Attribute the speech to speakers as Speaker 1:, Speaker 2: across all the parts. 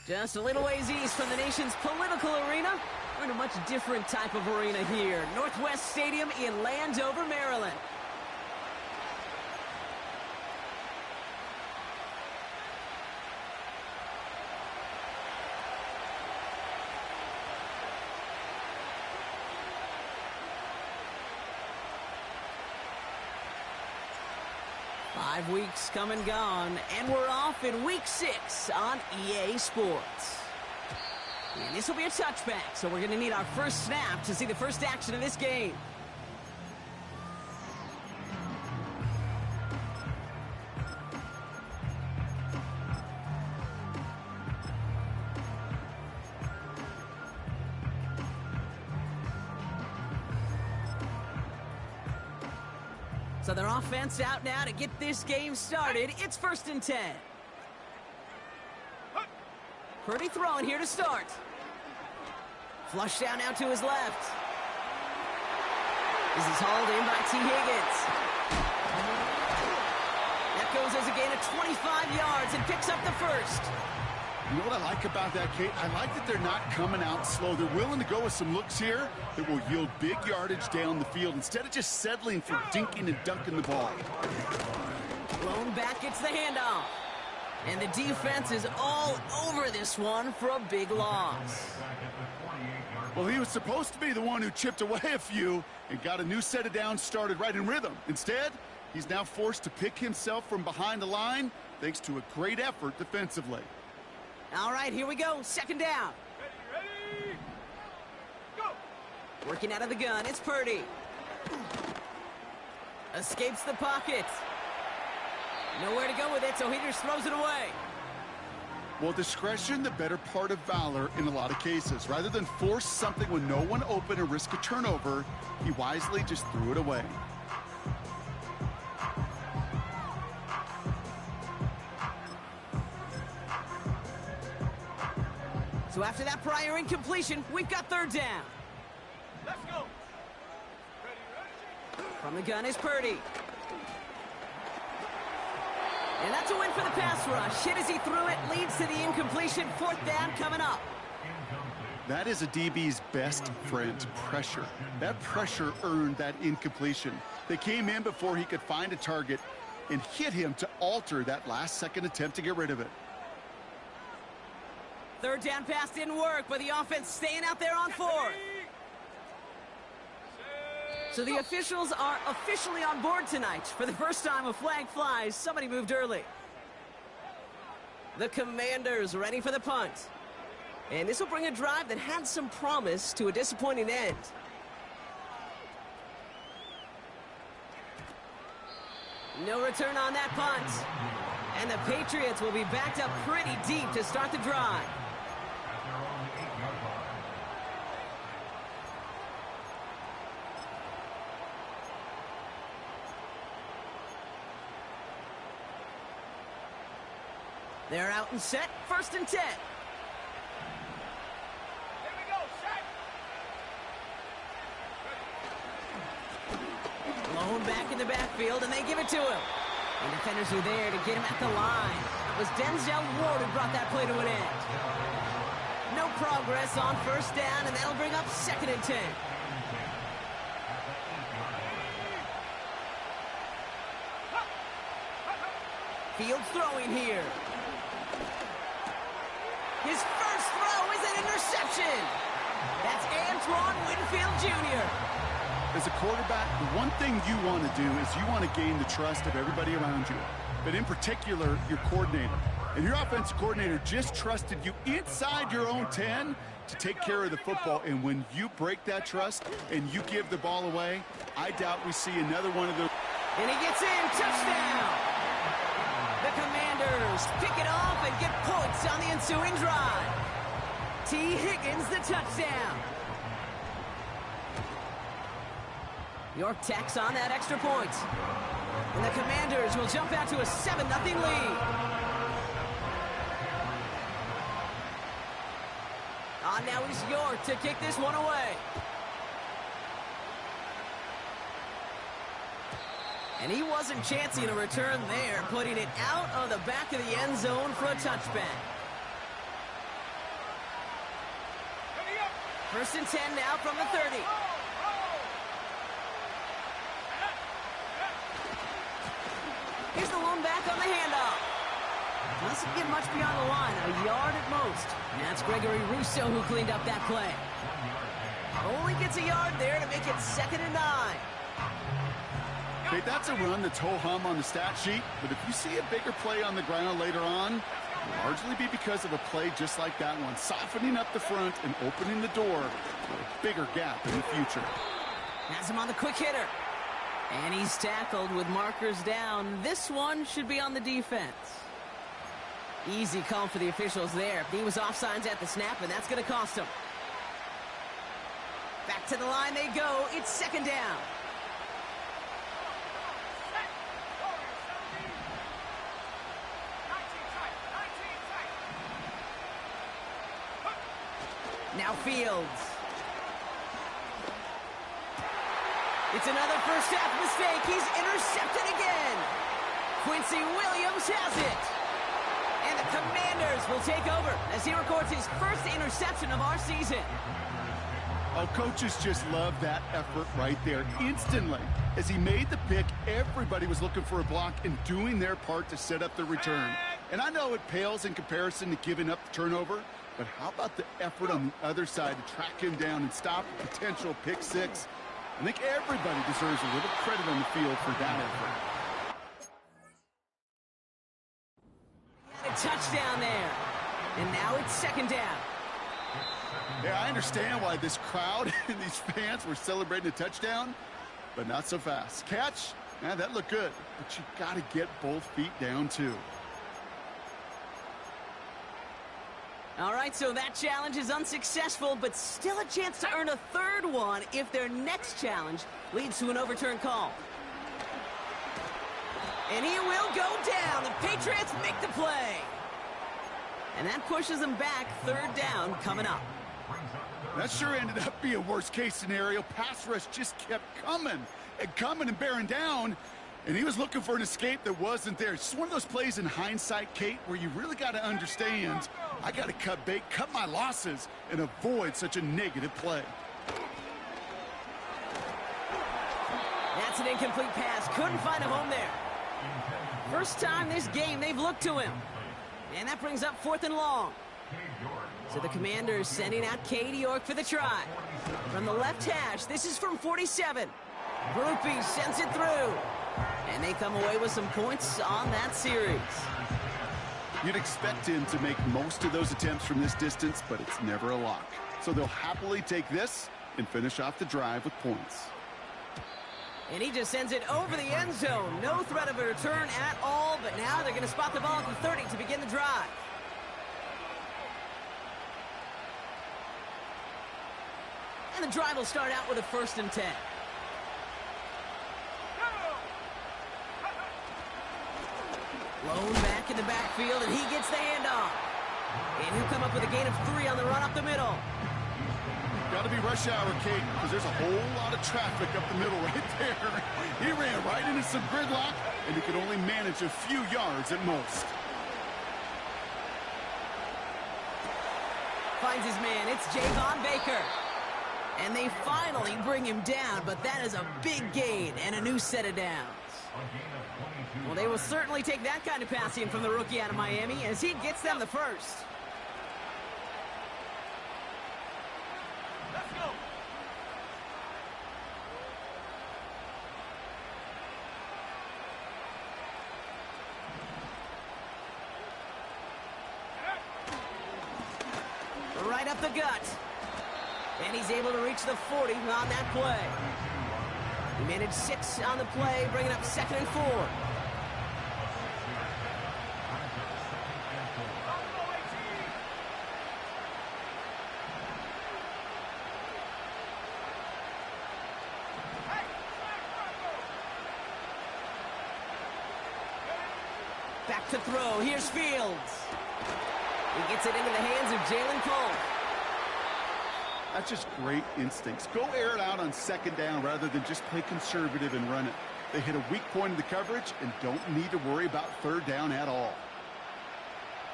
Speaker 1: Just a little ways east from the nation's political arena, we're in a much different type of arena here. Northwest Stadium in Landover, Maryland. Five weeks come and gone, and we're off in week 6 on EA Sports. And this will be a touchback, so we're going to need our first snap to see the first action of this game. So their offense out now to get this game started. It's 1st and 10. Purdy throwing here to start. Flush down now to his left. This is hauled in by T. Higgins. That goes as a gain of 25 yards and picks up the first.
Speaker 2: You know what I like about that, Kate? I like that they're not coming out slow. They're willing to go with some looks here that will yield big yardage down the field instead of just settling for dinking and dunking the ball.
Speaker 1: Blown back gets the handoff. And the defense is all over this one for a big loss.
Speaker 2: Well, he was supposed to be the one who chipped away a few and got a new set of downs started right in rhythm. Instead, he's now forced to pick himself from behind the line thanks to a great effort defensively.
Speaker 1: All right, here we go. 2nd down.
Speaker 3: Ready, go!
Speaker 1: Working out of the gun, it's Purdy. Escapes the pocket. Nowhere to go with it, so he just throws it away.
Speaker 2: Well, discretion, the better part of valor in a lot of cases. Rather than force something with no one open and risk a turnover, he wisely just threw it away.
Speaker 1: So after that prior incompletion, we've got 3rd down.
Speaker 3: Let's go! Ready.
Speaker 1: From the gun is Purdy. And that's a win for the pass rush. Hit as he threw it, leads to the incompletion. 4th down coming up.
Speaker 2: That is a DB's best friend, pressure. That pressure earned that incompletion. They came in before he could find a target and hit him to alter that last-second attempt to get rid of it.
Speaker 1: 3rd down pass didn't work, but the offense staying out there on 4th. So the officials are officially on board tonight. For the first time, a flag flies. Somebody moved early. The Commanders ready for the punt. And this will bring a drive that had some promise to a disappointing end. No return on that punt. And the Patriots will be backed up pretty deep to start the drive. They're out and set. 1st and 10.
Speaker 3: Here we go, set!
Speaker 1: Blown back in the backfield, and they give it to him. And defenders are there to get him at the line. It was Denzel Ward who brought that play to an end. No progress on 1st down, and that'll bring up 2nd and 10. Field throwing here. His first throw is an interception. That's Antoine Winfield Jr.
Speaker 2: As a quarterback, the one thing you want to do is you want to gain the trust of everybody around you, but in particular, your coordinator. And your offensive coordinator just trusted you inside your own 10 to take care of the football. And when you break that trust and you give the ball away, I doubt we see another one of those.
Speaker 1: And he gets in. Touchdown. The Commanders pick it off and get points on the ensuing drive. T. Higgins, the touchdown. York tacks on that extra point. And the Commanders will jump out to a 7-0 lead. On now is York to kick this one away. And he wasn't chancing a return there, putting it out of the back of the end zone for a touchback. First and 10 now from the 30. Here's the lone back on the handoff. Doesn't get much beyond the line, a yard at most. And that's Gregory Rousseau who cleaned up that play. Only gets a yard there to make it 2nd and 9.
Speaker 2: Okay, that's a run that's ho-hum on the stat sheet, but if you see a bigger play on the ground later on, it'll largely be because of a play just like that one, softening up the front and opening the door for a bigger gap in the future.
Speaker 1: Has him on the quick hitter. And he's tackled with markers down. This one should be on the defense. Easy call for the officials there. He was offsides at the snap, and that's going to cost him. Back to the line they go. It's 2nd down. Now Fields. It's another first half mistake. He's intercepted again. Quincy Williams has it. And the Commanders will take over as he records his first interception of our season.
Speaker 2: Oh, coaches just love that effort right there. Instantly, as he made the pick, everybody was looking for a block and doing their part to set up the return. And I know it pales in comparison to giving up the turnover, but how about the effort on the other side to track him down and stop a potential pick six? I think everybody deserves a little credit on the field for that effort.
Speaker 1: He had a touchdown there. And now it's 2nd down.
Speaker 2: Yeah, I understand why this crowd and these fans were celebrating a touchdown, but not so fast. Catch? Yeah, that looked good, but you got to get both feet down too.
Speaker 1: All right, so that challenge is unsuccessful, but still a chance to earn a 3rd one if their next challenge leads to an overturned call. And he will go down. The Patriots make the play. And that pushes them back. 3rd down coming up.
Speaker 2: That sure ended up being a worst-case scenario. Pass rush just kept coming and bearing down, and he was looking for an escape that wasn't there. It's one of those plays in hindsight, Kate, where you really got to understand, I got to cut bait, cut my losses, and avoid such a negative play.
Speaker 1: That's an incomplete pass. Couldn't find a home there. First time this game they've looked to him. And that brings up 4th and long. So the Commanders sending out Cade York for the try. From the left hash, this is from 47. Grupe sends it through. And they come away with some points on that series.
Speaker 2: You'd expect him to make most of those attempts from this distance, but it's never a lock. So they'll happily take this and finish off the drive with points.
Speaker 1: And he just sends it over the end zone. No threat of a return at all, but now they're going to spot the ball at the 30 to begin the drive. And the drive will start out with a 1st and 10. Lone back in the backfield, and he gets the handoff. And he'll come up with a gain of 3 on the run up the middle.
Speaker 2: Got to be rush hour, Kate, because there's a whole lot of traffic up the middle right there. He ran right into some gridlock, and he could only manage a few yards at most.
Speaker 1: Finds his man. It's Javon Baker. And they finally bring him down, but that is a big gain and a new set of downs. Well, they will certainly take that kind of passing from the rookie out of Miami as he gets them the first.
Speaker 3: Let's go.
Speaker 1: Right up the gut. And he's able to reach the 40 on that play. He managed 6 on the play, bringing up 2nd and 4. Back to throw. Here's Fields. He gets it into the hands of Jalen Cole.
Speaker 2: That's just great instincts. Go air it out on 2nd down rather than just play conservative and run it. They hit a weak point in the coverage and don't need to worry about 3rd down at all.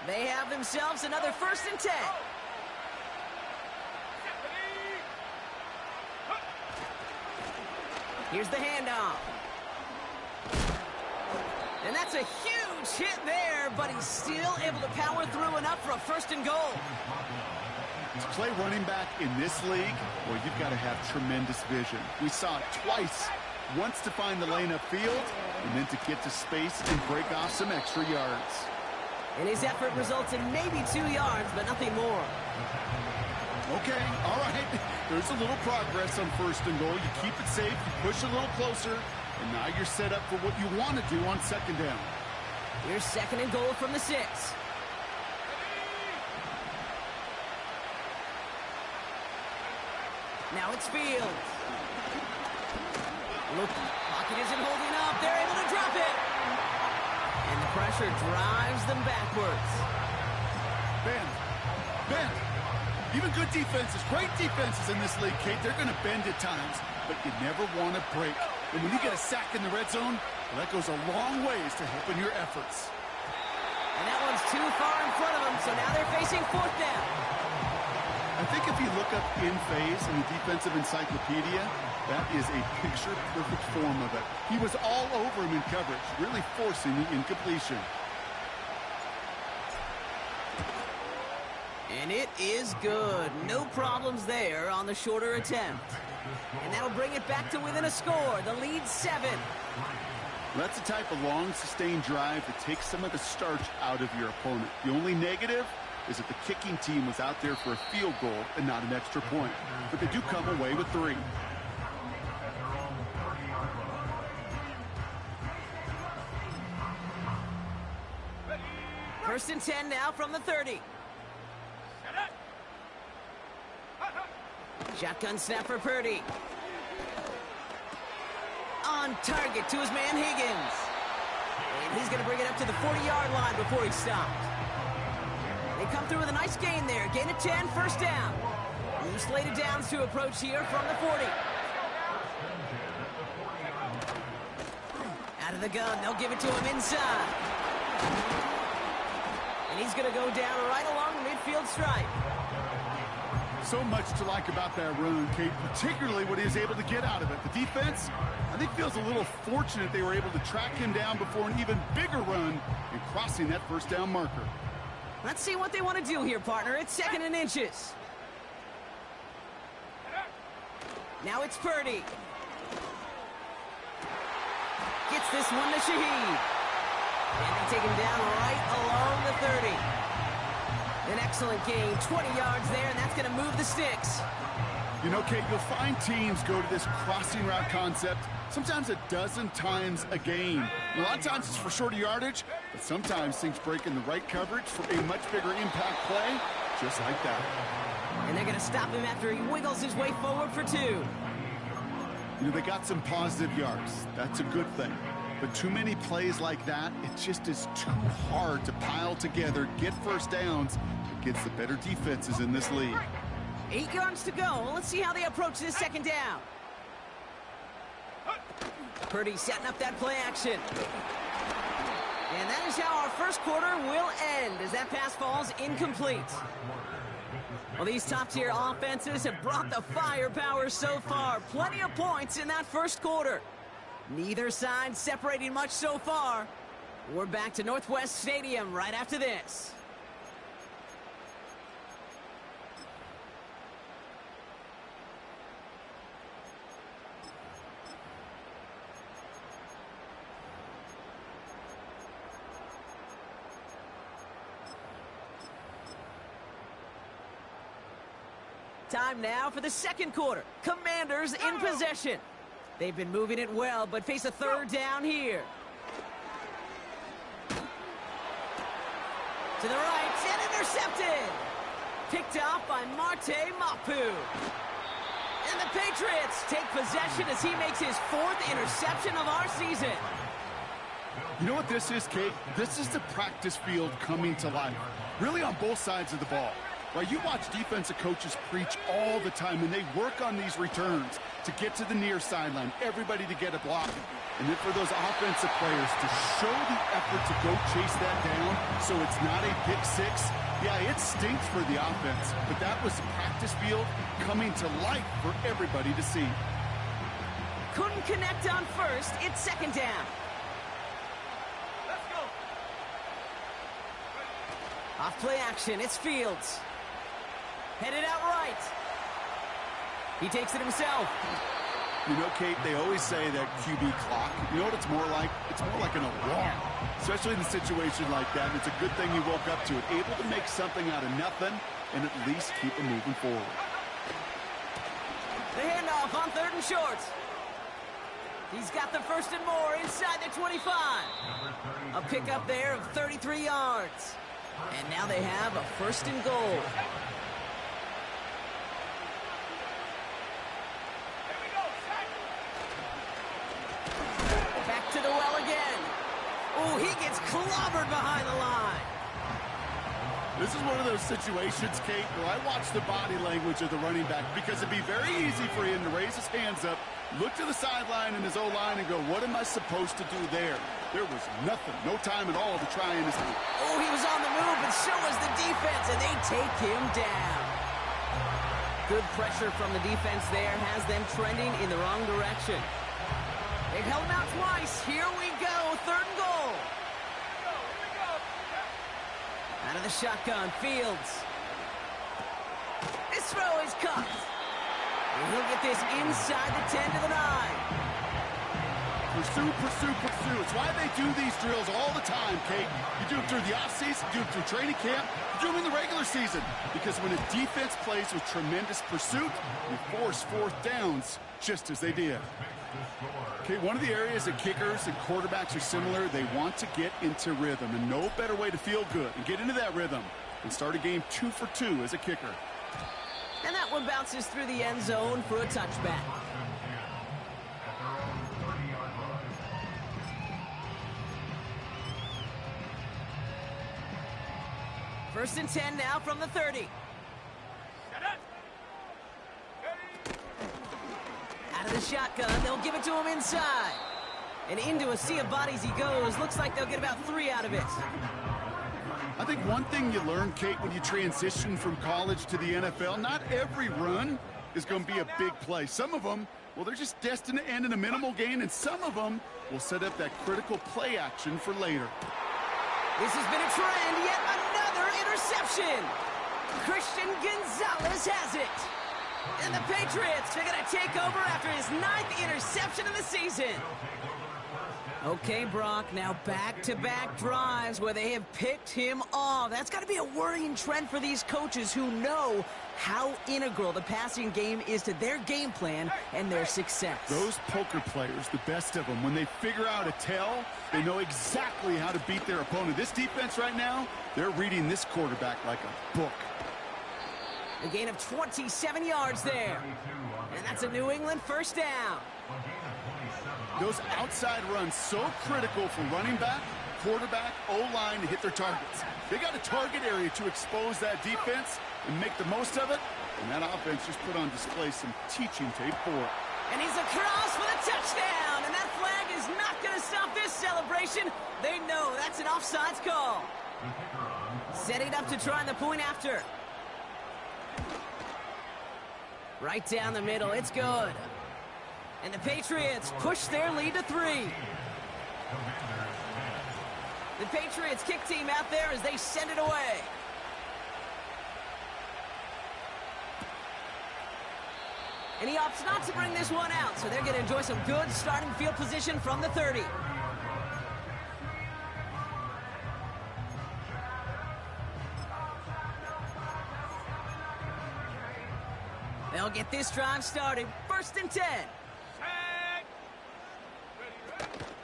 Speaker 1: They have themselves another 1st and 10. Here's the handoff. And that's a huge hit there, but he's still able to power through enough for a 1st and goal.
Speaker 2: To play running back in this league, well, you've got to have tremendous vision. We saw it twice. Once to find the lane upfield, and then to get to space and break off some extra yards.
Speaker 1: And his effort results in maybe 2 yards, but nothing more.
Speaker 2: Okay, all right. There's a little progress on 1st and goal. You keep it safe, you push a little closer, and now you're set up for what you want to do on 2nd down.
Speaker 1: Here's 2nd and goal from the 6. Now it's Fields. Look, pocket isn't holding up. They're able to drop it. And the pressure drives them backwards.
Speaker 2: Bend. Even good defenses, great defenses in this league, Kate, they're going to bend at times, but you never want to break. And when you get a sack in the red zone, well, that goes a long ways to helping your efforts.
Speaker 1: And that one's too far in front of them, so now they're facing 4th down.
Speaker 2: I think if you look up in phase in the defensive encyclopedia, that is a picture-perfect form of it. He was all over him in coverage, really forcing the incompletion.
Speaker 1: And it is good. No problems there on the shorter attempt. And that'll bring it back to within a score. The lead 7.
Speaker 2: That's the type of long, sustained drive that takes some of the starch out of your opponent. The only negative is that the kicking team was out there for a field goal and not an extra point. But they do come away with 3.
Speaker 1: First and 10 now from the 30. Shotgun snap for Purdy. On target to his man Higgins. And he's going to bring it up to the 40-yard line before he's stopped. They come through with a nice gain there. Gain of 10, 1st down. New slated downs to approach here from the 40. Out of the gun, they'll give it to him inside. And he's going to go down right along the midfield stripe.
Speaker 2: So much to like about that run, Kate, particularly what he was able to get out of it. The defense, I think, feels a little fortunate they were able to track him down before an even bigger run and crossing that 1st down marker.
Speaker 1: Let's see what they want to do here, partner. It's 2nd and inches. Now it's Purdy. Gets this one to Shaheed. And they take him down right along the 30. An excellent gain, 20 yards there, and that's going to move the sticks.
Speaker 2: You know, Kate, you'll find teams go to this crossing route concept sometimes a dozen times a game. A lot of times it's for shorter yardage, but sometimes things break in the right coverage for a much bigger impact play, just like that.
Speaker 1: And they're going to stop him after he wiggles his way forward for 2.
Speaker 2: You know, they got some positive yards. That's a good thing. But too many plays like that, it just is too hard to pile together, get 1st downs against the better defenses in this league.
Speaker 1: 8 yards to go. Let's see how they approach this 2nd down. Purdy setting up that play action. And that is how our 1st quarter will end as that pass falls incomplete. Well, these top-tier offenses have brought the firepower so far. Plenty of points in that 1st quarter. Neither side separating much so far. We're back to Northwest Stadium right after this. Time now for the 2nd quarter. Commanders in possession. They've been moving it well, but face a 3rd down here. To the right, and intercepted. Picked off by Marte Mapu. And the Patriots take possession as he makes his 4th interception of our season.
Speaker 2: You know what this is, Kate? This is the practice field coming to life. Really on both sides of the ball. Right, you watch defensive coaches preach all the time, and they work on these returns to get to the near sideline, everybody to get a block. And then for those offensive players to show the effort to go chase that down so it's not a pick 6. Yeah, it stinks for the offense, but that was the practice field coming to life for everybody to see.
Speaker 1: Couldn't connect on first. It's second down.
Speaker 3: Let's go.
Speaker 1: Off play action. It's Fields. Headed out right. He takes it himself.
Speaker 2: You know, Kate, they always say that QB clock, you know what it's more like? It's more like an alarm, especially in a situation like that. And it's a good thing you woke up to it, able to make something out of nothing and at least keep it moving forward.
Speaker 1: The handoff on 3rd and short. He's got the 1st and more inside the 25. A pickup there of 33 yards. And now they have a 1st and goal. Back to the well again. Oh, he gets clobbered behind the line.
Speaker 2: This is one of those situations, Kate, where I watch the body language of the running back because it'd be very easy for him to raise his hands up, look to the sideline in his O-line and go, what am I supposed to do there? There was nothing, no time at all to try and...
Speaker 1: Oh, he was on the move, but so was the defense, and they take him down. Good pressure from the defense there has them trending in the wrong direction. They've held him out twice. Here we go, 3rd and goal. Out of the shotgun, Fields. This throw is caught. And he'll get this inside the 10 to the 9.
Speaker 2: Pursue, pursue, pursue. It's why they do these drills all the time, Kate. You do them through the offseason, you do them through training camp, you do them in the regular season. Because when a defense plays with tremendous pursuit, you force 4th downs just as they did. Okay, one of the areas that kickers and quarterbacks are similar, they want to get into rhythm. And no better way to feel good and get into that rhythm than start a game 2 for 2 as a kicker.
Speaker 1: And that one bounces through the end zone for a touchback. First and 10 now from the 30. Out of the shotgun, they'll give it to him inside. And into a sea of bodies he goes. Looks like they'll get about 3 out of it.
Speaker 2: I think one thing you learn, Kate, when you transition from college to the NFL, not every run is going to be a big play. Some of them, well, they're just destined to end in a minimal gain, and some of them will set up that critical play action for later.
Speaker 1: This has been a trend, yet another interception. Christian Gonzalez has it. And the Patriots are going to take over after his 9th interception of the season. Okay, Brock, now back-to-back drives where they have picked him off. That's got to be a worrying trend for these coaches who know how integral the passing game is to their game plan and their success.
Speaker 2: Those poker players, the best of them, when they figure out a tell, they know exactly how to beat their opponent. This defense right now, they're reading this quarterback like a book.
Speaker 1: A gain of 27 yards there. And that's a New England 1st down.
Speaker 2: Those outside runs so critical for running back, quarterback, O-line to hit their targets. They got a target area to expose that defense and make the most of it. And that offense just put on display some teaching tape for it.
Speaker 1: And he's across for the touchdown. And that flag is not going to stop this celebration. They know that's an offsides call. Setting up to try the point after. Right down the middle, it's good. And the Patriots push their lead to 3. The Patriots kick team out there as they send it away. And he opts not to bring this one out, so they're going to enjoy some good starting field position from the 30. They'll get this drive started. 1st and 10.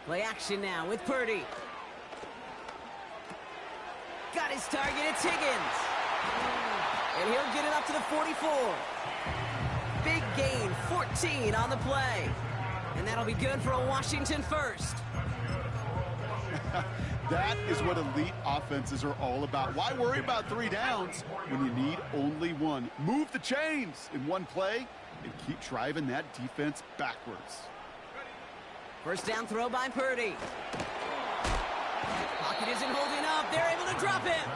Speaker 1: Play action now with Purdy. Got his target, it's Higgins. And he'll get it up to the 44. Big gain, 14 on the play. And that'll be good for a Washington 1st.
Speaker 2: That is what elite offenses are all about. Why worry about 3 downs when you need only 1? Move the chains in one play and keep driving that defense backwards.
Speaker 1: 1st down throw by Purdy. Pocket isn't holding up. They're able to drop him.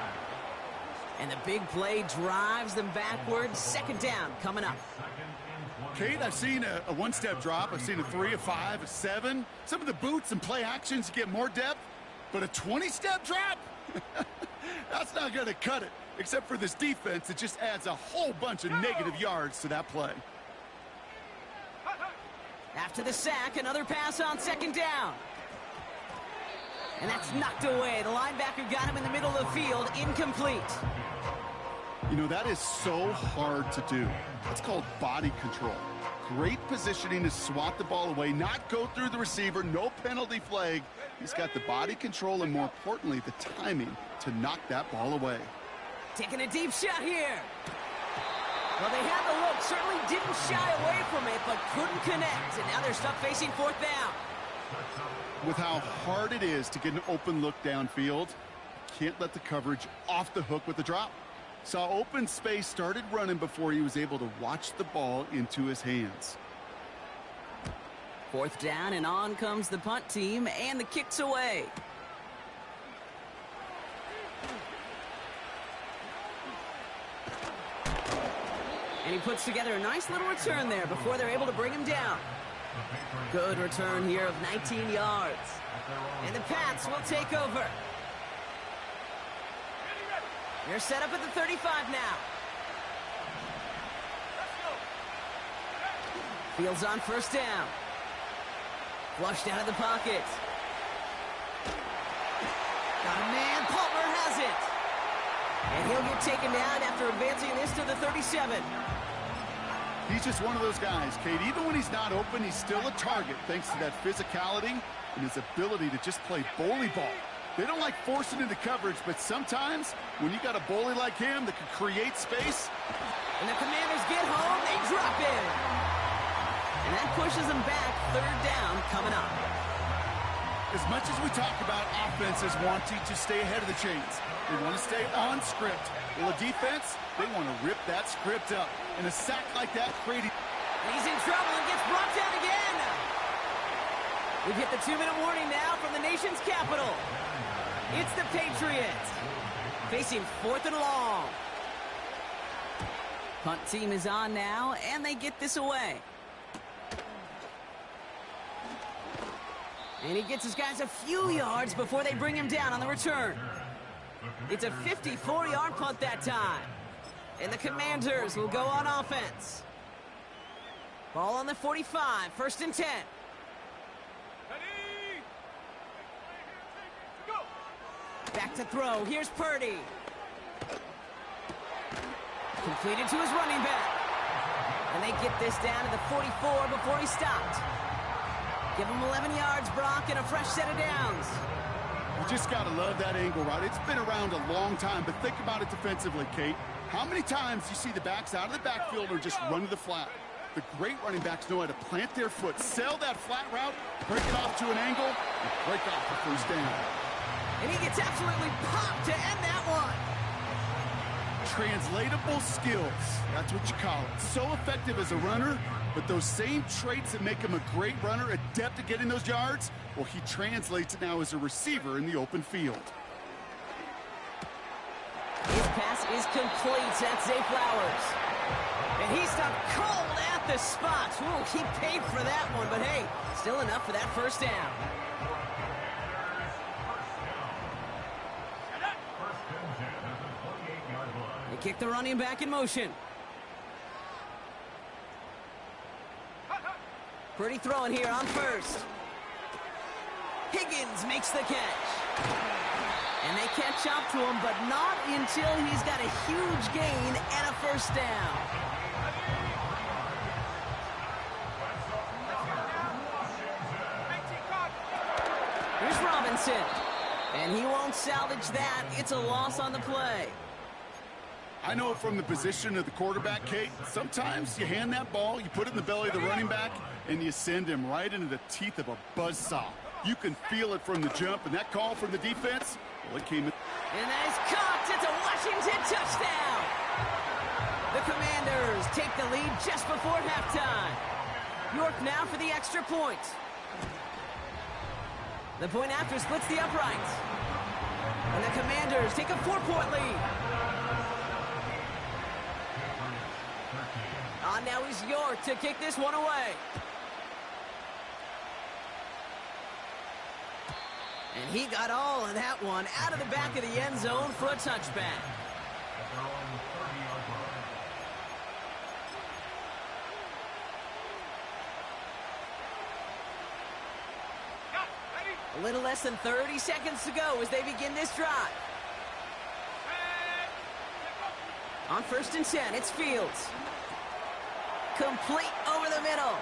Speaker 1: And the big play drives them backwards. 2nd down coming up.
Speaker 2: Kate, I've seen a one-step drop. I've seen a 3, a 5, a 7. Some of the boots and play actions get more depth, but a 20-step drop? That's not going to cut it, except for this defense that just adds a whole bunch of negative yards to that play.
Speaker 1: After the sack, another pass on second down. And that's knocked away. The linebacker got him in the middle of the field, incomplete.
Speaker 2: You know, that is so hard to do. It's called body control. Great positioning to swat the ball away, not go through the receiver, no penalty flag. He's got the body control and, more importantly, the timing to knock that ball away.
Speaker 1: Taking a deep shot here. Well, they had the look, certainly didn't shy away from it, but couldn't connect. And now they're stuck facing fourth down.
Speaker 2: With how hard it is to get an open look downfield, can't let the coverage off the hook with the drop. Saw open space, started running before he was able to watch the ball into his hands.
Speaker 1: Fourth down, and on comes the punt team, and the kick's away. And he puts together a nice little return there before they're able to bring him down. Good return here of 19 yards. And the Pats will take over. They're set up at the 35 now. Fields on first down. Flushed out of the pocket. Got a man. Palmer has it. And he'll get taken down after advancing this to the 37.
Speaker 2: He's just one of those guys, Kate. Even when he's not open, he's still a target thanks to that physicality and his ability to just play bully ball. They don't like forcing into coverage, but sometimes when you got a bully like him that can create space.
Speaker 1: And the Commanders get home, they drop in. And that pushes them back, third down coming up.
Speaker 2: As much as we talk about offenses wanting to stay ahead of the chains, they want to stay on script. Well, the defense, they want to rip that script up. And a sack like that creating...
Speaker 1: And he's in trouble and gets brought down again. We've hit the 2-minute warning now from the nation's capital. It's the Patriots facing fourth and long. Punt team is on now, and they get this away. And he gets his guys a few yards before they bring him down on the return. It's a 54-yard punt that time. And the Commanders will go on offense. Ball on the 45, first and 10. Back to throw. Here's Purdy. Completed to his running back. And they get this down to the 44 before he stopped. Give him 11 yards, Brock, and a fresh set of downs.
Speaker 2: You just got to love that angle route. It's been around a long time, but think about it defensively, Kate. How many times you see the backs out of the backfield or just run to the flat? The great running backs know how to plant their foot, sell that flat route, break it off to an angle, and break off the first down.
Speaker 1: And he gets absolutely popped to end that one.
Speaker 2: Translatable skills, that's what you call it. So effective as a runner, but those same traits that make him a great runner, adept at getting those yards, well, he translates it now as a receiver in the open field.
Speaker 1: His pass is complete. That's Zay Flowers. And he's stuck cold at the spot. Ooh, he paid for that one, but hey, still enough for that first down. They kick the running back in motion. Pretty throwing here on first. Higgins makes the catch. And they catch up to him, but not until he's got a huge gain and a first down. Here's Robinson. And he won't salvage that. It's a loss on the play.
Speaker 2: I know from the position of the quarterback, Kate, sometimes you hand that ball, you put it in the belly of the running back, and you send him right into the teeth of a buzzsaw. You can feel it from the jump, and that call from the defense, well, it came in.
Speaker 1: And that is caught. It's a Washington touchdown. The Commanders take the lead just before halftime. York now for the extra point. The point after splits the uprights. And the Commanders take a 4-point lead. Now he's York to kick this one away. And he got all of that one out of the back of the end zone for a touchback. A little less than 30 seconds to go as they begin this drive. On 1st and 10, it's Fields. Complete over the middle.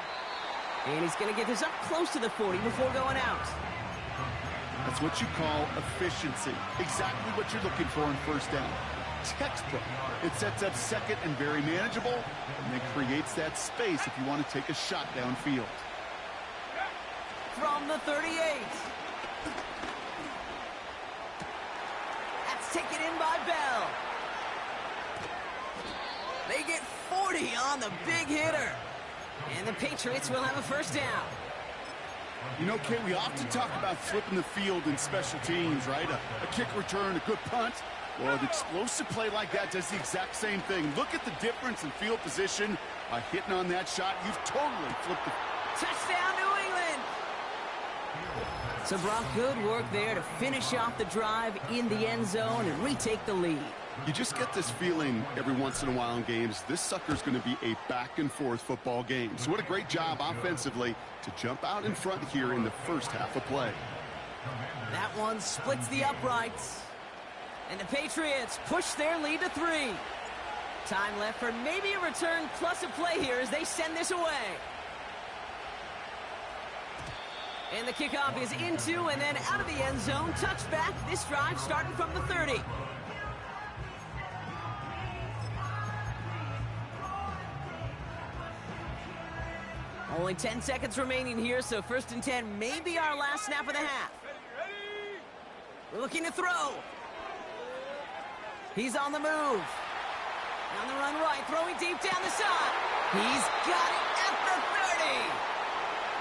Speaker 1: And he's going to get this up close to the 40 before going out.
Speaker 2: That's what you call efficiency. Exactly what you're looking for on 1st down. Textbook. It sets up 2nd and very manageable, and then creates that space if you want to take a shot downfield.
Speaker 1: From the 38. That's taken in by Bell. They get 40 on the big hitter. And the Patriots will have a 1st down.
Speaker 2: You know, Kate, we often talk about flipping the field in special teams, right? A kick return, a good punt. Well, an explosive play like that does the exact same thing. Look at the difference in field position. By hitting on that shot, you've totally flipped the...
Speaker 1: Touchdown, New England! So, Brock, good work there to finish off the drive in the end zone and retake the lead.
Speaker 2: You just get this feeling every once in a while in games, this sucker's going to be a back-and-forth football game. So what a great job offensively to jump out in front here in the 1st half of play.
Speaker 1: That one splits the uprights. And the Patriots push their lead to 3. Time left for maybe a return plus a play here as they send this away. And the kickoff is into and then out of the end zone. Touchback. This drive starting from the 30. Only 10 seconds remaining here, so 1st and 10 may be our last snap of the half. We're looking to throw. He's on the move. On the run right, throwing deep down the side. He's got it at the 30.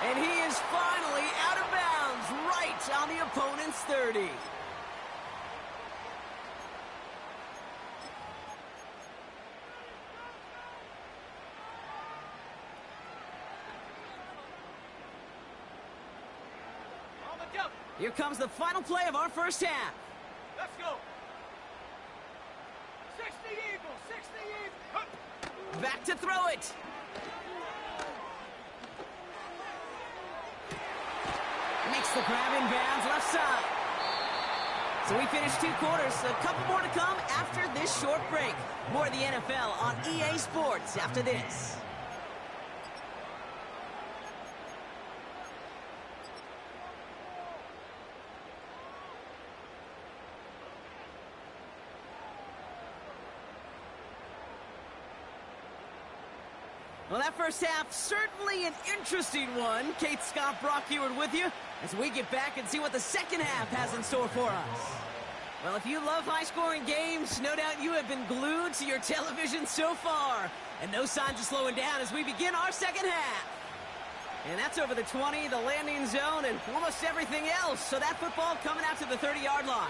Speaker 1: And he is finally out of bounds right on the opponent's 30. Here comes the final play of our 1st half.
Speaker 3: Let's go. 60 Eagles, 60 Eagles.
Speaker 1: Back to throw it. Makes the grab in bounds left side. So we finished 2 quarters. A couple more to come after this short break. More of the NFL on EA Sports after this. Well, that 1st half, certainly an interesting one. Kate, Scott, Brock Ewart with you as we get back and see what the 2nd half has in store for us. Well, if you love high-scoring games, no doubt you have been glued to your television so far. And no signs of slowing down as we begin our 2nd half. And that's over the 20, the landing zone, and almost everything else. So that football coming out to the 30-yard line.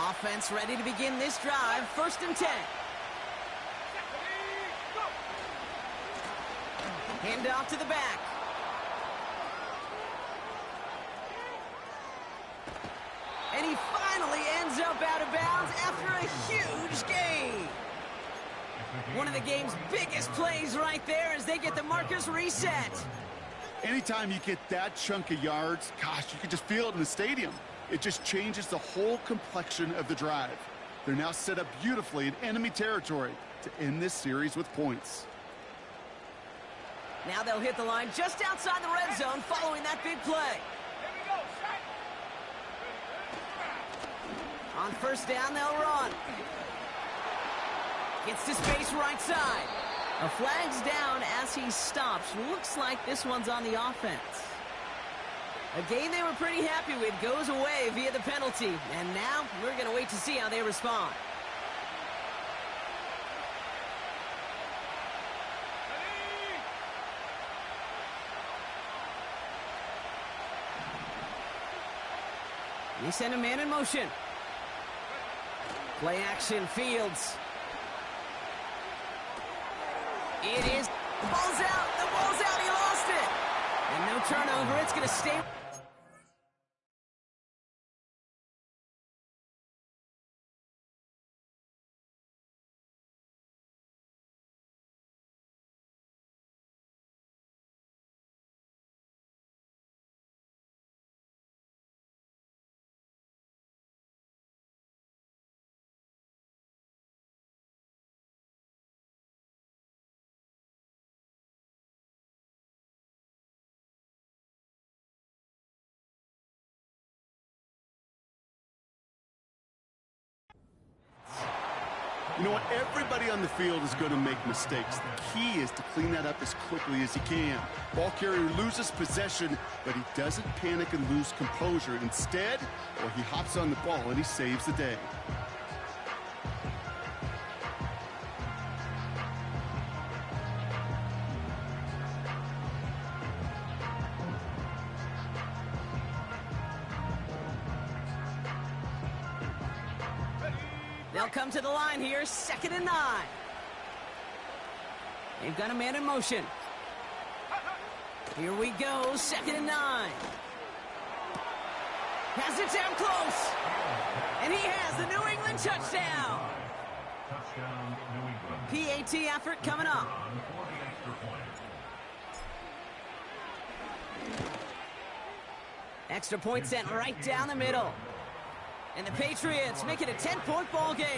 Speaker 1: Offense ready to begin this drive, 1st and 10. Hand off to the back. And he finally ends up out of bounds after a huge gain. One of the game's biggest plays right there as they get the markers reset.
Speaker 2: Anytime you get that chunk of yards, gosh, you can just feel it in the stadium. It just changes the whole complexion of the drive. They're now set up beautifully in enemy territory to end this series with points.
Speaker 1: Now they'll hit the line just outside the red zone following that big play. On 1st down, they'll run. Gets to space right side. A flag's down as he stops. Looks like this one's on the offense. A game they were pretty happy with goes away via the penalty. And now we're going to wait to see how they respond. He sent a man in motion. Play action, Fields. It is. The ball's out. The ball's out. He lost it. And no turnover. It's going to stay.
Speaker 2: You know what? Everybody on the field is going to make mistakes. The key is to clean that up as quickly as he can. Ball carrier loses possession, but he doesn't panic and lose composure. Instead, well, he hops on the ball and he saves the day.
Speaker 1: They'll come to the line here, 2nd and 9. They've got a man in motion. Here we go, 2nd and 9. Has it down close. And he has the New England touchdown. PAT effort coming up. Extra point sent right down the middle. And the Patriots make it a 10-point ball game.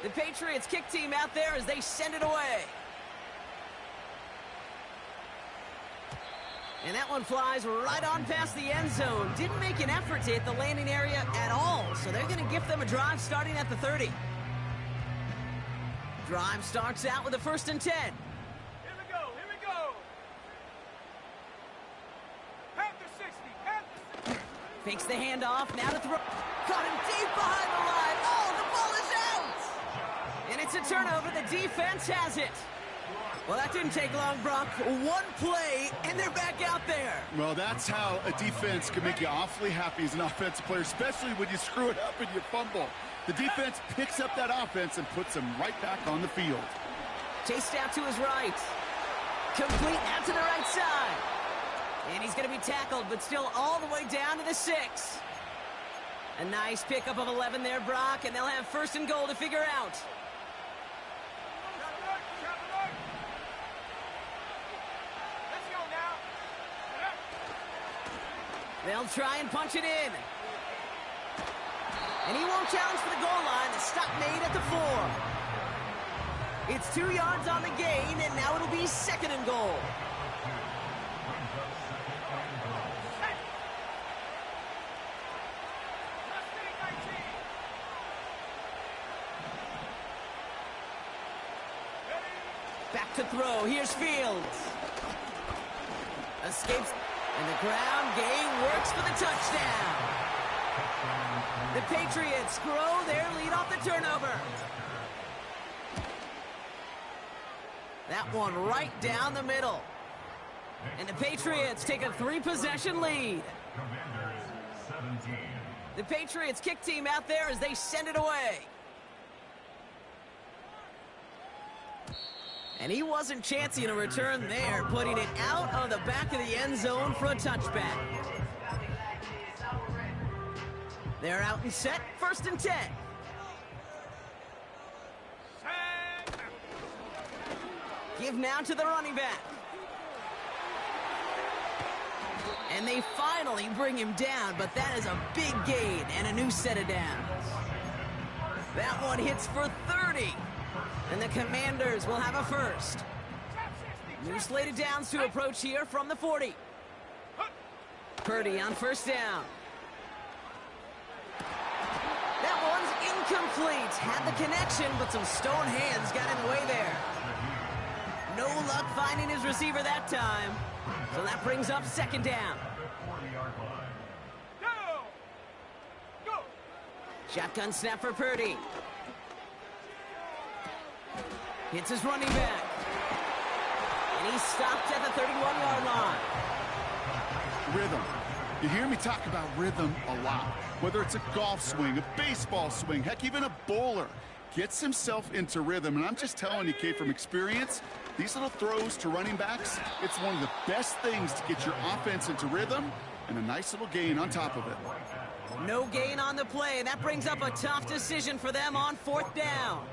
Speaker 1: The Patriots kick team out there as they send it away. And that one flies right on past the end zone. Didn't make an effort to hit the landing area at all, so they're going to gift them a drive starting at the 30. Drive starts out with a 1st and 10. Fakes the handoff, now to throw. Caught him deep behind the line. Oh, the ball is out! And it's a turnover. The defense has it. Well, that didn't take long, Brock. One play, and they're back out there.
Speaker 2: Well, that's how a defense can make you awfully happy as an offensive player, especially when you screw it up and you fumble. The defense picks up that offense and puts them right back on the field.
Speaker 1: Chased out to his right. Complete out to the right side. And he's going to be tackled, but still all the way down to the 6. A nice pickup of 11 there, Brock, and they'll have 1st and goal to figure out.
Speaker 3: Let's go now.
Speaker 1: They'll try and punch it in. And he won't challenge for the goal line. The stop made at the 4. It's 2 yards on the gain, and now it'll be 2nd and goal. Back to throw. Here's Fields. Escapes. And the ground game works for the touchdown. The Patriots grow their lead off the turnover. That one right down the middle. And the Patriots take a 3-possession lead. The Patriots kick team out there as they send it away. And he wasn't chancing a return there, putting it out of the back of the end zone for a touchback. They're out and set, 1st and 10. Give now to the running back. And they finally bring him down, but that is a big gain and a new set of downs. That one hits for 30. And the Commanders will have a 1st. New slated downs to approach here from the 40. Purdy on 1st down. That one's incomplete. Had the connection, but some stone hands got in the way there. No luck finding his receiver that time. So that brings up 2nd down.
Speaker 3: Go!
Speaker 1: Shotgun snap for Purdy. Hits his running back. And he's stopped at the 31-yard line.
Speaker 2: Rhythm. You hear me talk about rhythm a lot. Whether it's a golf swing, a baseball swing, heck, even a bowler. gets himself into rhythm. And I'm just telling you, Kate, from experience, these little throws to running backs, it's one of the best things to get your offense into rhythm and a nice little gain on top of it.
Speaker 1: No gain on the play. That brings up a tough decision for them on 4th down.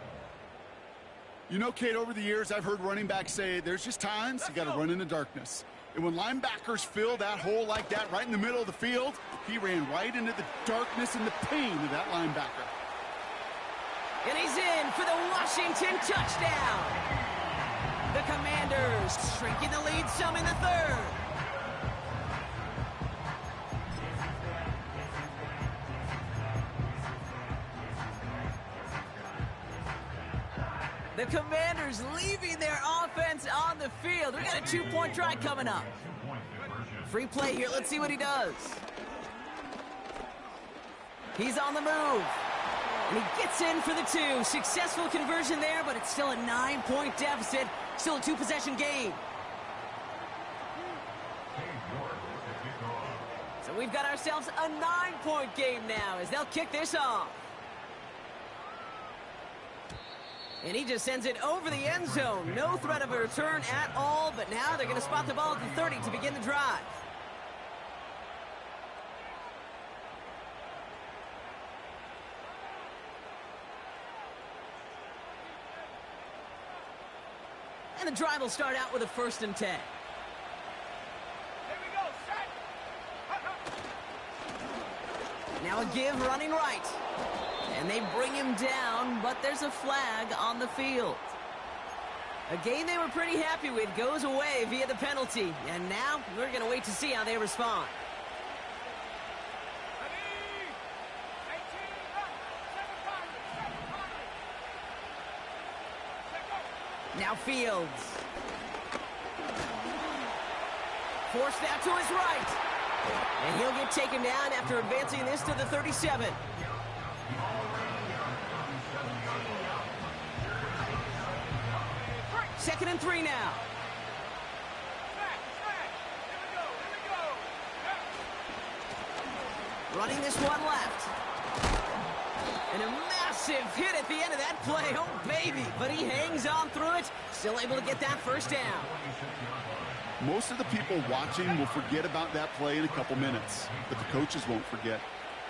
Speaker 2: You know, Kate, over the years, I've heard running backs say there's just times you got to run in the darkness. And when linebackers fill that hole like that right in the middle of the field, he ran right into the darkness and the pain of that linebacker.
Speaker 1: And he's in for the Washington touchdown. The Commanders shrinking the lead some in the 3rd. The Commanders leaving their offense on the field. We got a 2-point try coming up. Free play here. Let's see what he does. He's on the move. And he gets in for the 2. Successful conversion there, but it's still a 9-point deficit. Still a 2-possession game. So we've got ourselves a 9-point game now as they'll kick this off. And he just sends it over the end zone. No threat of a return at all, but now they're going to spot the ball at the 30 to begin the drive. And the drive will start out with a 1st and 10.
Speaker 3: Here we go, set.
Speaker 1: Now a give running right. And they bring him down, but there's a flag on the field. A game they were pretty happy with goes away via the penalty. And now we're going to wait to see how they respond.
Speaker 3: Ready? 18, up. 7-5.
Speaker 1: Now Fields. Forced out to his right. And he'll get taken down after advancing this to the 37. 2nd and 3 now.
Speaker 3: Here we go.
Speaker 1: Running this one left. And a massive hit at the end of that play. Oh, baby. But he hangs on through it. Still able to get that 1st down.
Speaker 2: Most of the people watching will forget about that play in a couple minutes, but the coaches won't forget.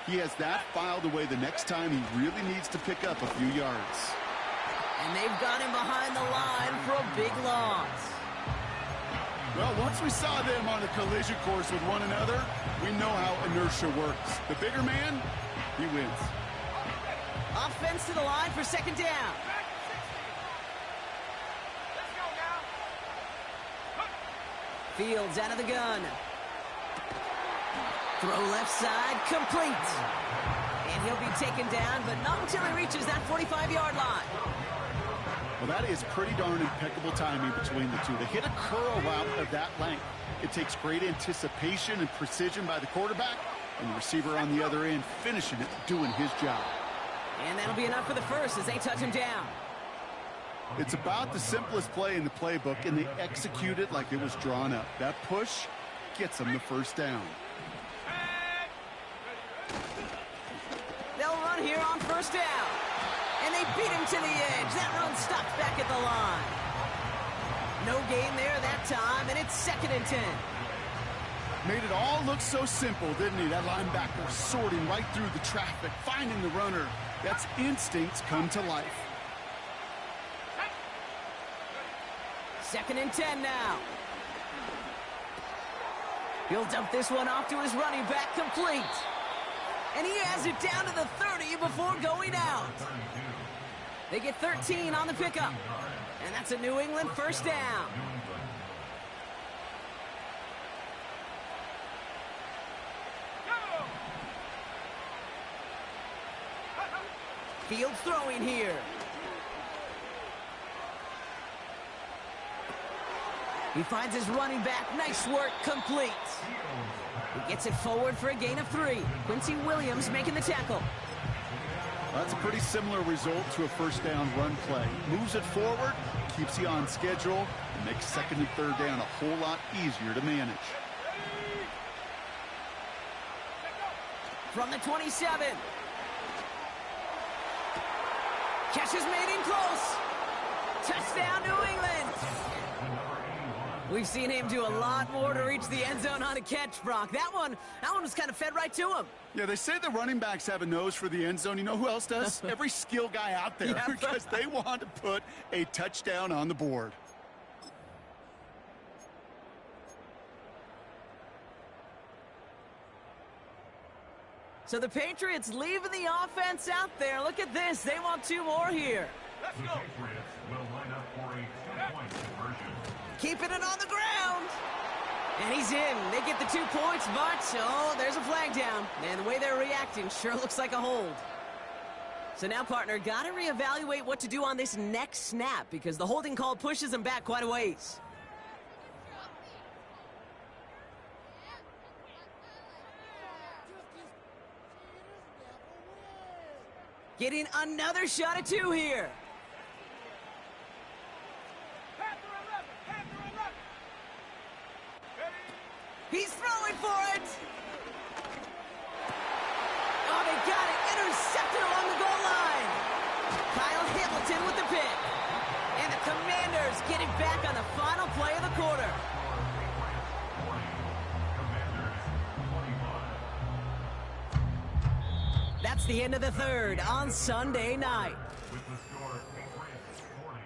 Speaker 2: He has that filed away the next time he really needs to pick up a few yards.
Speaker 1: And they've got him behind the line for a big loss.
Speaker 2: Well, once we saw them on a collision course with one another, we know how inertia works. The bigger man, he wins.
Speaker 1: Offense to the line for 2nd down.
Speaker 3: Let's go now.
Speaker 1: Fields out of the gun. Throw left side, complete. And he'll be taken down, but not until he reaches that 45-yard line.
Speaker 2: Well, that is pretty darn impeccable timing between the two. They hit a curl route of that length. It takes great anticipation and precision by the quarterback, and the receiver on the other end finishing it, doing his job.
Speaker 1: And that'll be enough for the 1st as they touch him down.
Speaker 2: It's about the simplest play in the playbook, and they execute it like it was drawn up. That push gets them the 1st down.
Speaker 1: They'll run here on 1st down. And they beat him to the edge. That run stopped back at the line. No gain there that time, and it's 2nd and 10.
Speaker 2: Made it all look so simple, didn't he? That linebacker sorting right through the traffic, finding the runner. That's instincts come to life.
Speaker 1: 2nd and 10 now. He'll dump this one off to his running back, complete. And he has it down to the 30 before going out. They get 13 on the pickup. And that's a New England 1st down. Fields throwing here. He finds his running back. Nice work, complete. He gets it forward for a gain of 3. Quincy Williams making the tackle.
Speaker 2: That's a pretty similar result to a 1st down run play. Moves it forward, keeps you on schedule, and makes 2nd and 3rd down a whole lot easier to manage.
Speaker 1: From the 27. Catch is made in close. Touchdown, New England. We've seen him do a lot more to reach the end zone on a catch, Brock. That one was kind of fed right to him.
Speaker 2: Yeah, they say the running backs have a nose for the end zone. You know who else does? Every skill guy out there,
Speaker 1: Yep.
Speaker 2: because they want to put a touchdown on the board.
Speaker 1: So the Patriots leaving the offense out there. Look at this. They want 2 more here.
Speaker 3: Let's go.
Speaker 4: Patriots will line up for a 2-point conversion.
Speaker 1: Keeping it on the ground. And he's in. They get the 2 points, but, oh, there's a flag down. And the way they're reacting sure looks like a hold. So now, partner, got to reevaluate what to do on this next snap because the holding call pushes them back quite a ways. Getting another shot at 2 here.
Speaker 3: Panther 11. Panther 11. Ready?
Speaker 1: He's throwing for it. Oh, they got it. Intercepted along the goal line. Kyle Hamilton with the pick. And the Commanders get it back on the final play of the quarter. That's the end of the third on Sunday night.
Speaker 4: With the score, Patriots 40.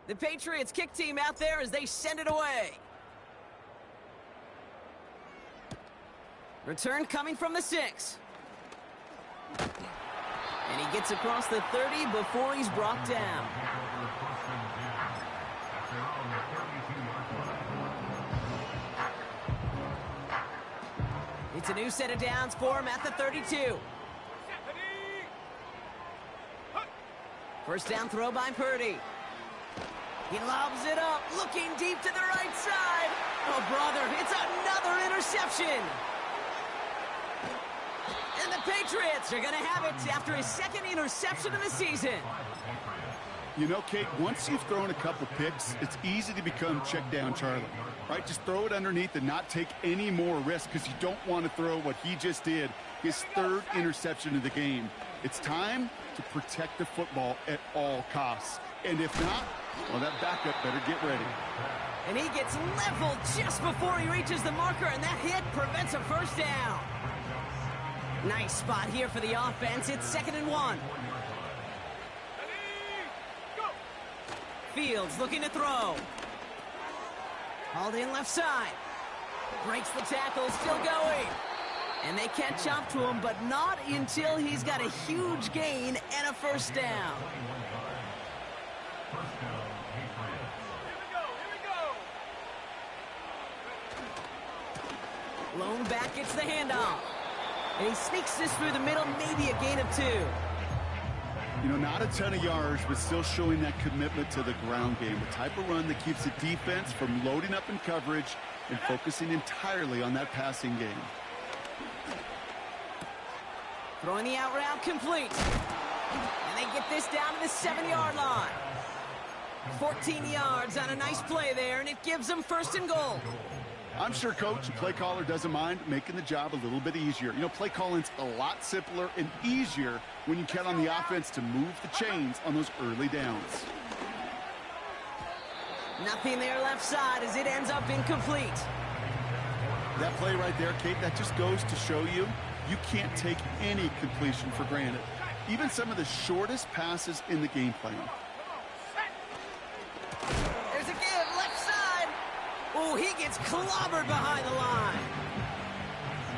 Speaker 1: The Patriots kick team out there as they send it away. Return coming from the 6. And he gets across the 30 before he's brought down. It's a new set of downs for him at the 32.
Speaker 3: Ready?
Speaker 1: First down throw by Purdy. He lobs it up, looking deep to the right side. Oh, brother, it's another interception. And the Patriots are going to have it after his 2nd interception of the season.
Speaker 2: You know, Kate, once you've thrown a couple picks, it's easy to become check down Charlie, right? Just throw it underneath and not take any more risk because you don't want to throw what he just did, his 3rd interception of the game. It's time to protect the football at all costs. And if not, well, that backup better get ready.
Speaker 1: And he gets leveled just before he reaches the marker, and that hit prevents a first down. Nice spot here for the offense. It's 2nd and 1.
Speaker 3: Ready? Go.
Speaker 1: Fields looking to throw. Hauled in left side. Breaks the tackle, still going. And they catch up to him, but not until he's got a huge gain and a first down.
Speaker 3: Here we go.
Speaker 1: Lone back gets the handoff. And he sneaks this through the middle, maybe a gain of 2.
Speaker 2: You know, not a ton of yards, but still showing that commitment to the ground game. The type of run that keeps the defense from loading up in coverage and focusing entirely on that passing game.
Speaker 1: Throwing the out route complete. And they get this down to the 7-yard line. 14 yards on a nice play there, and it gives them 1st and goal.
Speaker 2: I'm sure coach and play caller doesn't mind making the job a little bit easier. You know, play calling's a lot simpler and easier when you count on the offense to move the chains on those early downs.
Speaker 1: Nothing there left side as it ends up incomplete.
Speaker 2: That play right there, Kate, that just goes to show you can't take any completion for granted. Even some of the shortest passes in the game plan.
Speaker 1: There's a give, left side. Oh, he gets clobbered behind the line.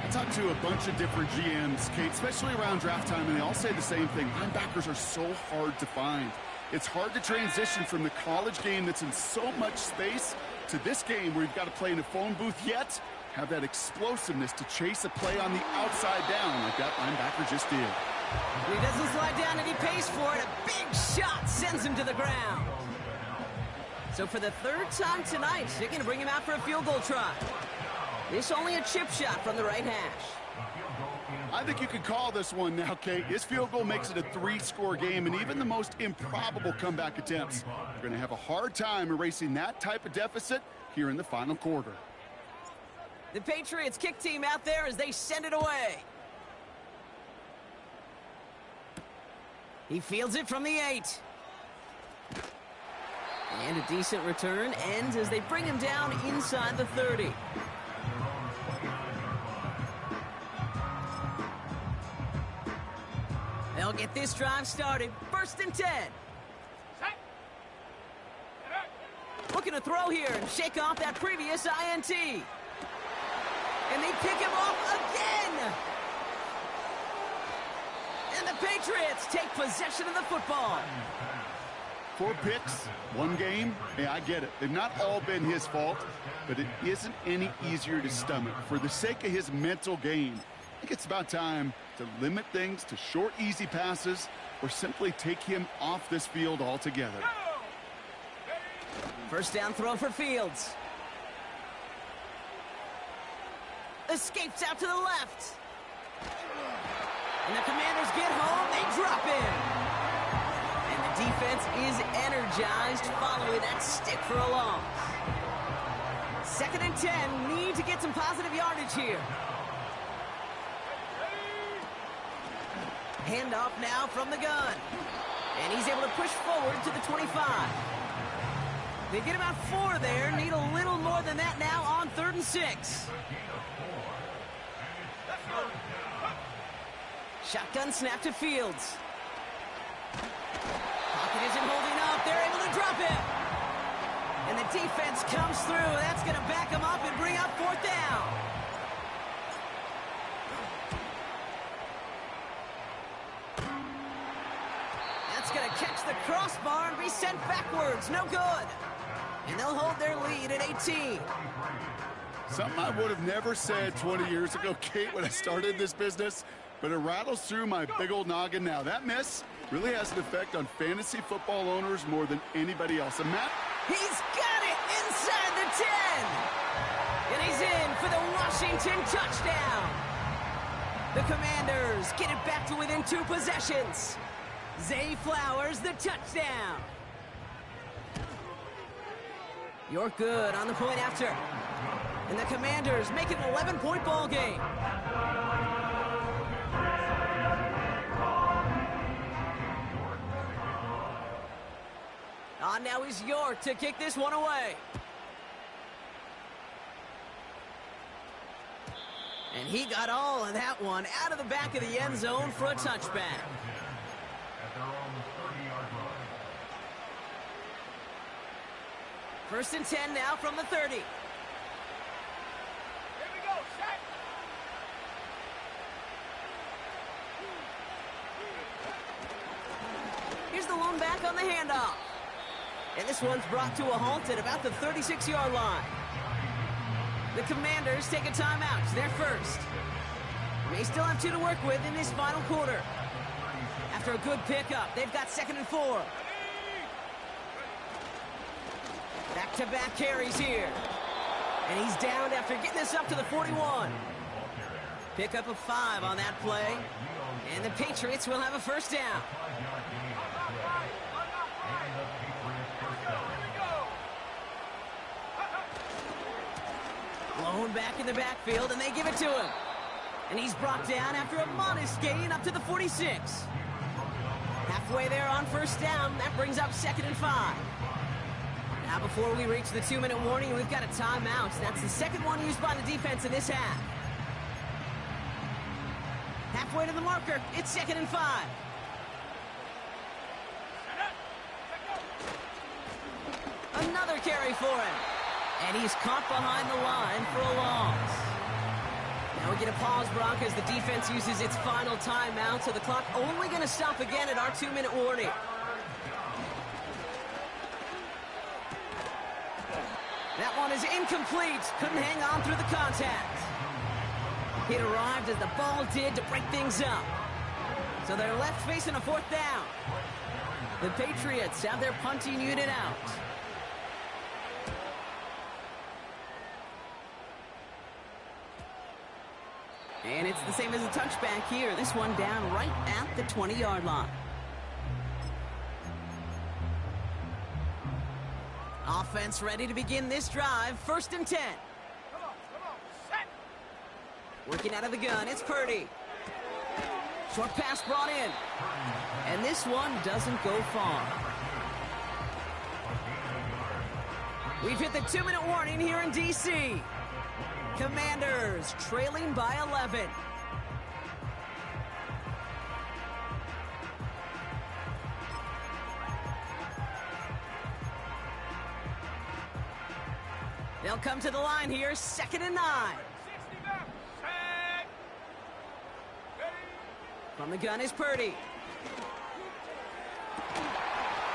Speaker 2: I talked to a bunch of different GMs, Kate, especially around draft time, and they all say the same thing. Linebackers are so hard to find. It's hard to transition from the college game that's in so much space to this game where you've got to play in a phone booth, yet have that explosiveness to chase a play on the outside down like that linebacker just did.
Speaker 1: He doesn't slide down and he pays for it. A big shot sends him to the ground. So for the 3rd time tonight, they're going to bring him out for a field goal try. This only a chip shot from the right hash.
Speaker 2: I think you could call this one now, Kate. This field goal makes it a 3-score game, and even the most improbable comeback attempts are going to have a hard time erasing that type of deficit here in the final quarter.
Speaker 1: The Patriots kick team out there as they send it away. He fields it from the 8. And a decent return ends as they bring him down inside the 30. They'll get this drive started. 1st and 10.
Speaker 3: Set.
Speaker 1: Looking to throw here and shake off that previous INT. And they pick him off again. And the Patriots take possession of the football.
Speaker 2: 4 picks, 1 game. Yeah, I get it. They've not all been his fault, but it isn't any easier to stomach. For the sake of his mental game, I think it's about time to limit things to short, easy passes or simply take him off this field altogether.
Speaker 1: First down throw for Fields. Escapes out to the left. And the Commanders get home. They drop in. And the defense is energized following that stick for a loss. 2nd and 10. Need to get some positive yardage here. Handoff now from the gun. And he's able to push forward to the 25. They get about 4 there. Need a little more than that now on 3rd and 6. Shotgun snap to Fields. Pocket isn't holding up. They're able to drop him. And the defense comes through. That's going to back him up and bring up 4th down. That's going to catch the crossbar and be sent backwards. No good. And they'll hold their lead at 18.
Speaker 2: Something I would have never said 20 years ago, Kate, when I started this business, but it rattles through my big old noggin now. That miss really has an effect on fantasy football owners more than anybody else. And Matt?
Speaker 1: He's got it inside the 10. And he's in for the Washington touchdown. The Commanders get it back to within 2 possessions. Zay Flowers, the touchdown. You're good on the point after. And the Commanders make it an 11-point ball game. On now is York to kick this one away. And he got all of that one out of the back of the end zone for a touchback.
Speaker 4: At their own 30-yard line.
Speaker 1: 1st and 10 now from the 30.
Speaker 3: Here we go. Set.
Speaker 1: Here's the lone back on the handoff. And this one's brought to a halt at about the 36-yard line. The Commanders take a timeout. They're first. They still have 2 to work with in this final quarter. After a good pickup, they've got 2nd and 4. Back-to-back carries here. And he's downed after getting this up to the 41. Pickup of 5 on that play. And the Patriots will have a first down. Blown back in the backfield, and they give it to him. And he's brought down after a modest gain up to the 46. Halfway there on first down, that brings up 2nd and 5. Now before we reach the 2-minute warning, we've got a timeout. That's the second one used by the defense in this half. Halfway to the marker, it's 2nd and 5. Another carry for him. And he's caught behind the line for a loss. Now we get a pause, Brock, as the defense uses its final timeout, so the clock only going to stop again at our 2-minute warning. That one is incomplete. Couldn't hang on through the contact. It arrived as the ball did to break things up. So they're left facing a 4th down. The Patriots have their punting unit out. And it's the same as a touchback here. This one down right at the 20-yard line. Offense ready to begin this drive. 1st and 10.
Speaker 3: Come on. Set.
Speaker 1: Working out of the gun, it's Purdy. Short pass brought in. And this one doesn't go far. We've hit the 2-minute warning here in D.C. Commanders trailing by 11. They'll come to the line here, 2nd and 9.
Speaker 3: 60 left. Set. Ready.
Speaker 1: From the gun is Purdy.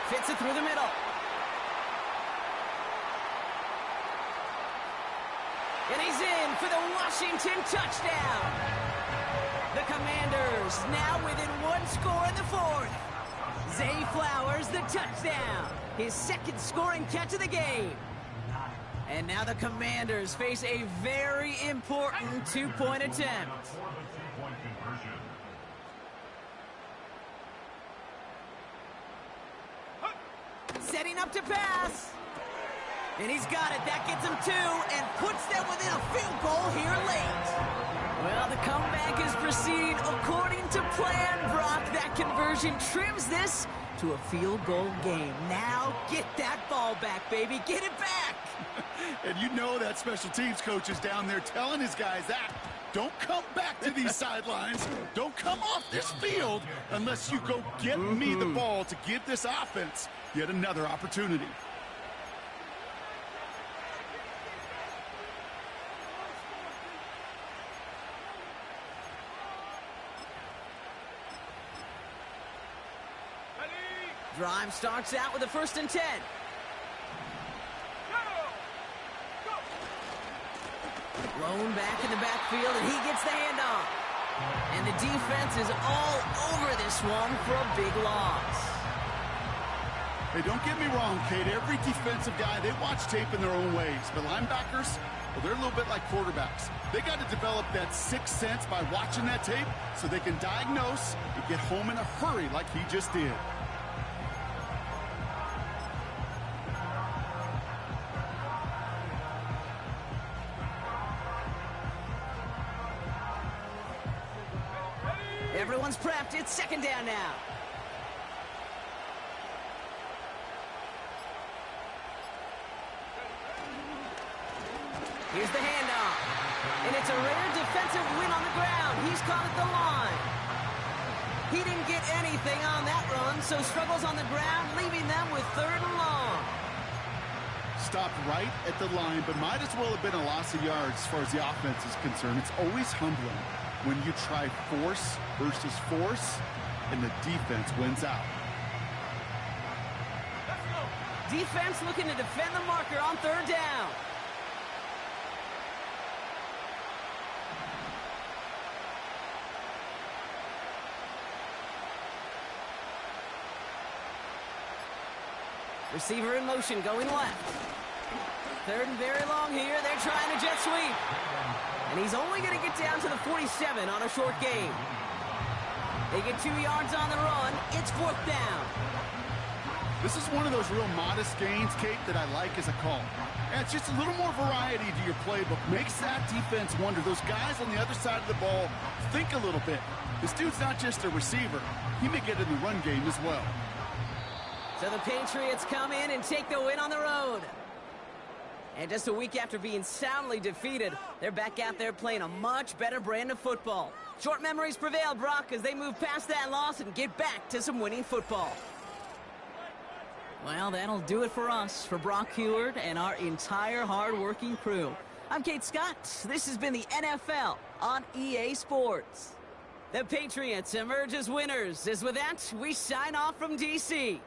Speaker 1: Fits it through the middle. And he's in for the Washington touchdown. The Commanders now within 1 score in the 4th. Zay Flowers, the touchdown. His 2nd scoring catch of the game. And now the Commanders face a very important 2-point attempt. Setting up to pass. And he's got it. That gets him 2 and puts them within a field goal here late. Well, the comeback is proceeding according to plan, Brock. That conversion trims this to a field goal game. Now get that ball back, baby. Get it back.
Speaker 2: And you know that special teams coach is down there telling his guys that. Don't come back to these sidelines. Don't come off this field unless you go get me the ball to give this offense yet another opportunity.
Speaker 1: Drive starts out with a 1st and 10. Blown back in the backfield, and he gets the handoff. And the defense is all over this one for a big loss.
Speaker 2: Hey, don't get me wrong, Kate. Every defensive guy, they watch tape in their own ways. But linebackers, well, they're a little bit like quarterbacks. They got to develop that sixth sense by watching that tape so they can diagnose and get home in a hurry like he just did.
Speaker 1: Everyone's prepped. It's 2nd down now. Here's the handoff. And it's a rare defensive win on the ground. He's caught at the line. He didn't get anything on that run, so struggles on the ground, leaving them with 3rd and long.
Speaker 2: Stopped right at the line, but might as well have been a loss of yards as far as the offense is concerned. It's always humbling when you try force versus force, and the defense wins out.
Speaker 1: Defense looking to defend the marker on 3rd down. Receiver in motion, going left. 3rd and very long here. They're trying a jet sweep. And he's only going to get down to the 47 on a short gain. They get 2 yards on the run. It's 4th down.
Speaker 2: This is one of those real modest gains, Kate, that I like as a call. And it's just a little more variety to your playbook. Makes that defense wonder. Those guys on the other side of the ball think a little bit. This dude's not just a receiver. He may get in the run game as well.
Speaker 1: So the Patriots come in and take the win on the road. And just a week after being soundly defeated, they're back out there playing a much better brand of football. Short memories prevail, Brock, as they move past that loss and get back to some winning football. Well, that'll do it for us, for Brock Heward and our entire hard-working crew. I'm Kate Scott. This has been the NFL on EA Sports. The Patriots emerge as winners. As with that, we sign off from D.C.